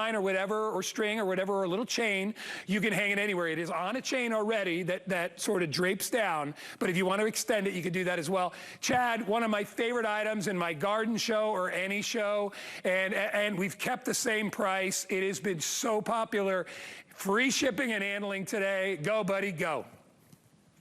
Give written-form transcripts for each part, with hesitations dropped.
or whatever, or string or whatever, or a little chain, you can hang it anywhere. It is on a chain already that sort of drapes down, but if you want to extend it, you can do that as well. Chad, one of my favorite items in my garden show or any show, and we've kept the same price. It has been so popular. Free shipping and handling today. Go, buddy, go.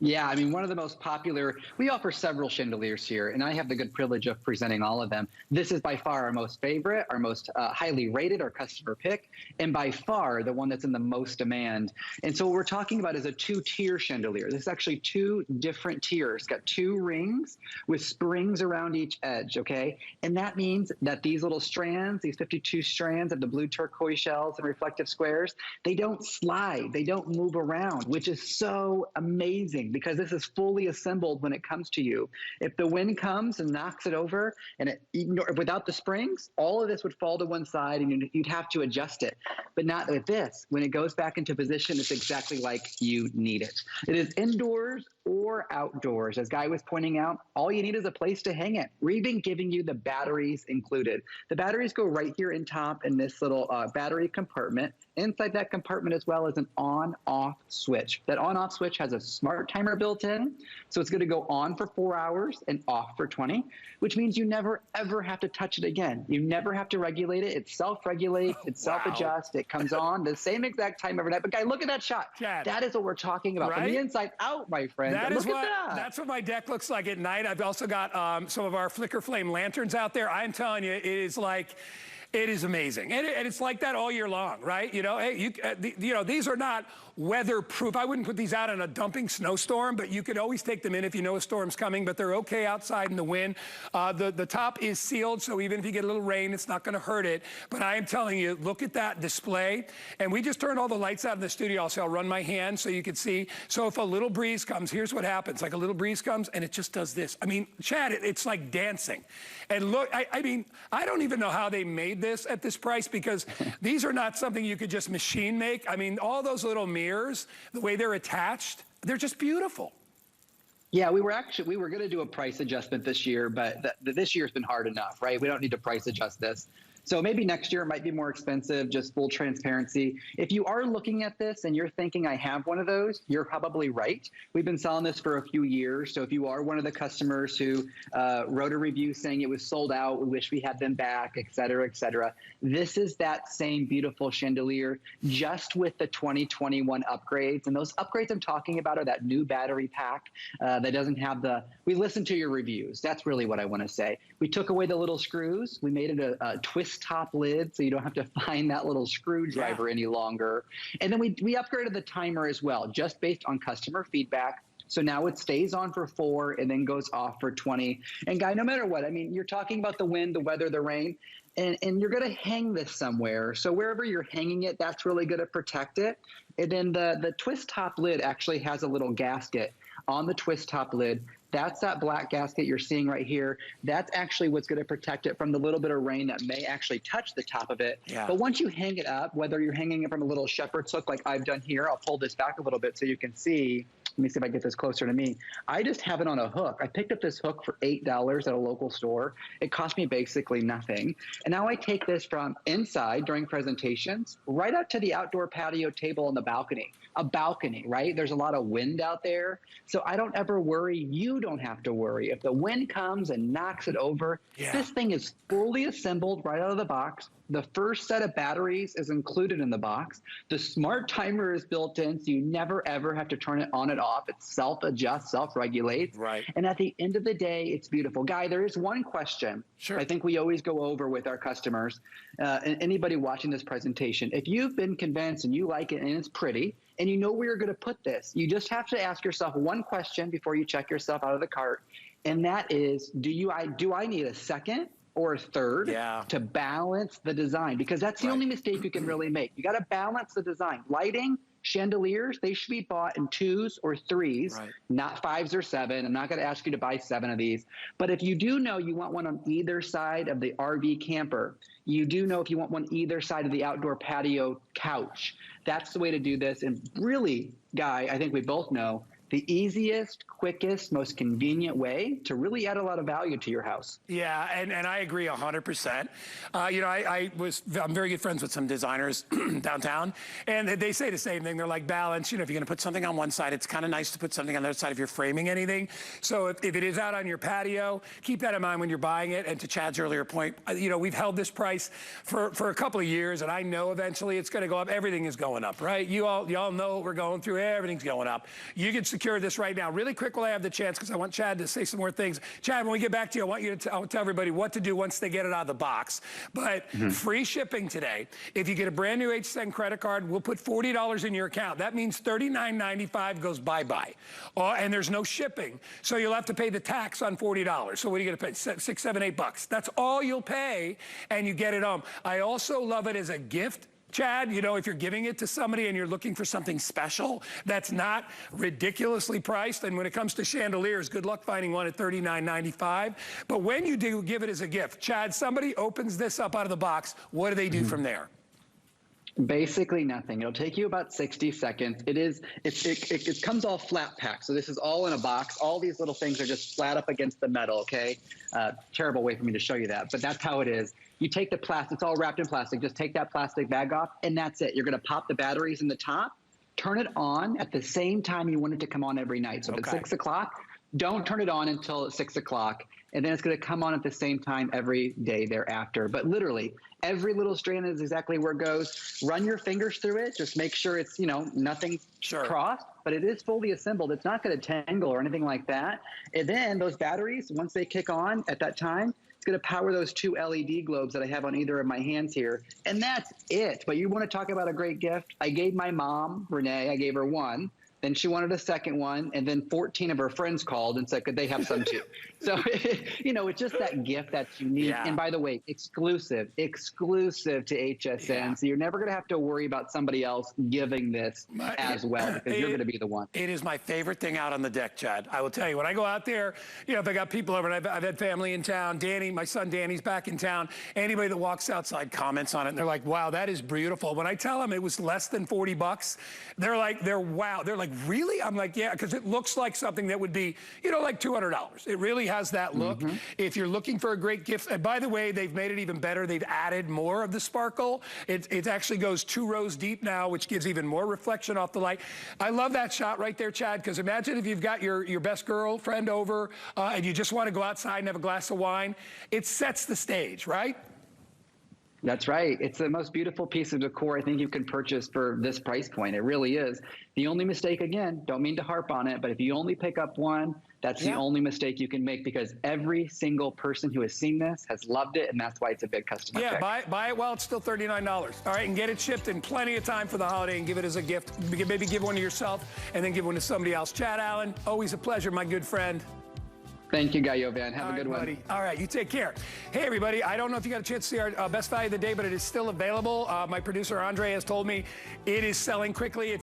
Yeah, I mean, one of the most popular, we offer several chandeliers here, and I have the good privilege of presenting all of them. This is by far our most favorite, our most highly rated, our customer pick, and by far the one that's in the most demand. And so what we're talking about is a two-tier chandelier. This is actually two different tiers. It's got two rings with springs around each edge, okay? And that means that these little strands, these 52 strands of the blue turquoise shells and reflective squares, they don't slide, they don't move around, which is so amazing, because this is fully assembled when it comes to you. If the wind comes and knocks it over, and without the springs, all of this would fall to one side and you'd have to adjust it. But not with this. When it goes back into position, it's exactly like you need it. It is indoors or outdoors. As Guy was pointing out, all you need is a place to hang it. We're even giving you the batteries included. The batteries go right here in top in this little battery compartment. Inside that compartment as well is an on-off switch. That on-off switch has a smart timer built in, so it's going to go on for 4 hours and off for 20, which means you never ever have to touch it again. You never have to regulate it. It self-regulates, it self-adjusts, it comes on the same exact time every night. But Guy, look at that shot. Chad, that is what we're talking about. Right? From the inside out, my friend. That's what my deck looks like at night. I've also got some of our flicker flame lanterns out there. I'm telling you, it is like, it is amazing. And it's like that all year long, right? You know, hey, you know, these are not weatherproof. I wouldn't put these out in a dumping snowstorm, but you could always take them in if you know a storm's coming, but they're okay outside in the wind. The top is sealed, so even if you get a little rain, it's not gonna hurt it. But I am telling you, look at that display. And we just turned all the lights out in the studio, so I'll run my hand so you can see. So if a little breeze comes, here's what happens. Like a little breeze comes and it just does this. I mean, Chad, it's like dancing. And look, I mean, I don't even know how they made this at this price, because these are not something you could just machine make. I mean, all those little mirrors, the way they're attached, they're just beautiful. Yeah, we were going to do a price adjustment this year, but this year's been hard enough, right? We don't need to price adjust this. So maybe next year it might be more expensive, just full transparency. If you are looking at this and you're thinking, I have one of those, you're probably right. We've been selling this for a few years. So if you are one of the customers who wrote a review saying it was sold out, we wish we had them back, et cetera, this is that same beautiful chandelier, just with the 2021 upgrades. And those upgrades I'm talking about are that new battery pack that doesn't have we listened to your reviews. That's really what I want to say. We took away the little screws. We made it a twist top lid, so you don't have to find that little screwdriver any longer. And then we upgraded the timer as well, just based on customer feedback. So now it stays on for 4 and then goes off for 20. And Guy, no matter what, I mean, you're talking about the wind, the weather, the rain, and you're going to hang this somewhere. So wherever you're hanging it, that's really going to protect it. And then the twist top lid actually has a little gasket on the twist top lid. That's that black gasket you're seeing right here. That's actually what's going to protect it from the little bit of rain that may actually touch the top of it. Yeah. But once you hang it up, whether you're hanging it from a little shepherd's hook like I've done here, I'll pull this back a little bit so you can see. Let me see if I get this closer to me. I just have it on a hook. I picked up this hook for $8 at a local store. It cost me basically nothing. And now I take this from inside during presentations right out to the outdoor patio table on the balcony. A balcony, right? There's a lot of wind out there. So I don't ever worry. You don't have to worry. If the wind comes and knocks it over, this thing is fully assembled right out of the box. The first set of batteries is included in the box. The smart timer is built in, so you never, ever have to turn it on and off. It self-adjusts, self-regulates. Right. And at the end of the day, it's beautiful. Guy, there is one question I think we always go over with our customers and anybody watching this presentation. If you've been convinced and you like it and it's pretty, and you know where you're going to put this, you just have to ask yourself one question before you check yourself out of the cart, and that is, do I need a second or a third to balance the design? Because that's the only mistake you can really make. You got to balance the design. Lighting, chandeliers, they should be bought in 2s or 3s, not 5s or 7. I'm not going to ask you to buy 7 of these. But if you do know you want one on either side of the RV camper, you do know if you want one either side of the outdoor patio couch, that's the way to do this. And really, Guy, I think we both know, the easiest, quickest, most convenient way to really add a lot of value to your house. Yeah, and I agree 100%. You know, I'm very good friends with some designers downtown, and they say the same thing. They're like, balance, you know, if you're gonna put something on one side, it's kind of nice to put something on the other side if you're framing anything. So if it is out on your patio, keep that in mind when you're buying it. And to Chad's earlier point, you know, we've held this price for a couple of years, and I know eventually it's gonna go up. Everything is going up, right? You all know what we're going through. Everything's going up. You can secure this right now. Really quick while I have the chance, because I want Chad to say some more things. Chad, when we get back to you, I want you to tell everybody what to do once they get it out of the box. But free shipping today. If you get a brand new HSN credit card, we'll put $40 in your account. That means $39.95 goes bye-bye. And there's no shipping. So you'll have to pay the tax on $40. So what are you gonna pay? $6, $7, $8. That's all you'll pay, and you get it home. I also love it as a gift. Chad, you know, if you're giving it to somebody and you're looking for something special that's not ridiculously priced, and when it comes to chandeliers, good luck finding one at $39.95. But when you do give it as a gift, Chad, somebody opens this up out of the box, what do they do from there? Basically nothing. It'll take you about 60 seconds. It comes all flat packed. So this is all in a box. All these little things are just flat up against the metal, okay? Terrible way for me to show you that, but that's how it is. You take the plastic, it's all wrapped in plastic. Just take that plastic bag off, and that's it. You're gonna pop the batteries in the top, turn it on at the same time you want it to come on every night. So if it's 6 o'clock, don't turn it on until 6 o'clock, and then it's going to come on at the same time every day thereafter. But literally, every little strand is exactly where it goes. Run your fingers through it. Just make sure it's, you know, nothing crossed, but it is fully assembled. It's not going to tangle or anything like that. And then those batteries, once they kick on at that time, it's going to power those 2 LED globes that I have on either of my hands here. And that's it. But you want to talk about a great gift? I gave my mom, Renee, I gave her one. Then she wanted a second one, and then 14 of her friends called and said, could they have some too? So, you know, it's just that gift that's unique. Yeah. And by the way, exclusive to HSN. Yeah. So you're never going to have to worry about somebody else giving this as well, because you're going to be the one. It is my favorite thing out on the deck, Chad. I will tell you, when I go out there, you know, if I got people over, and I've had family in town, Danny, my son Danny's back in town, anybody that walks outside comments on it, and they're like, wow, that is beautiful. When I tell them it was less than 40 bucks, they're like, wow. They're like, really? I'm like, yeah, because it looks like something that would be, you know, like $200. It really has that look. If you're looking for a great gift, and by the way, they've made it even better. They've added more of the sparkle. It actually goes 2 rows deep now, which gives even more reflection off the light. I love that shot right there, Chad, because imagine if you've got your best girlfriend over and you just want to go outside and have a glass of wine. It sets the stage, right? That's right. It's the most beautiful piece of decor I think you can purchase for this price point. It really is. The only mistake, again, don't mean to harp on it, but if you only pick up one, that's the only mistake you can make, because every single person who has seen this has loved it, and that's why it's a big customer pick. Buy it while it's still $39. All right, and get it shipped in plenty of time for the holiday, and give it as a gift. Maybe give one to yourself and then give one to somebody else. Chad Allen, always a pleasure, my good friend. Thank you, Guy Yovan. Have a good one. All right, you take care. Hey, everybody, I don't know if you got a chance to see our best value of the day, but it is still available. My producer, Andre, has told me it is selling quickly.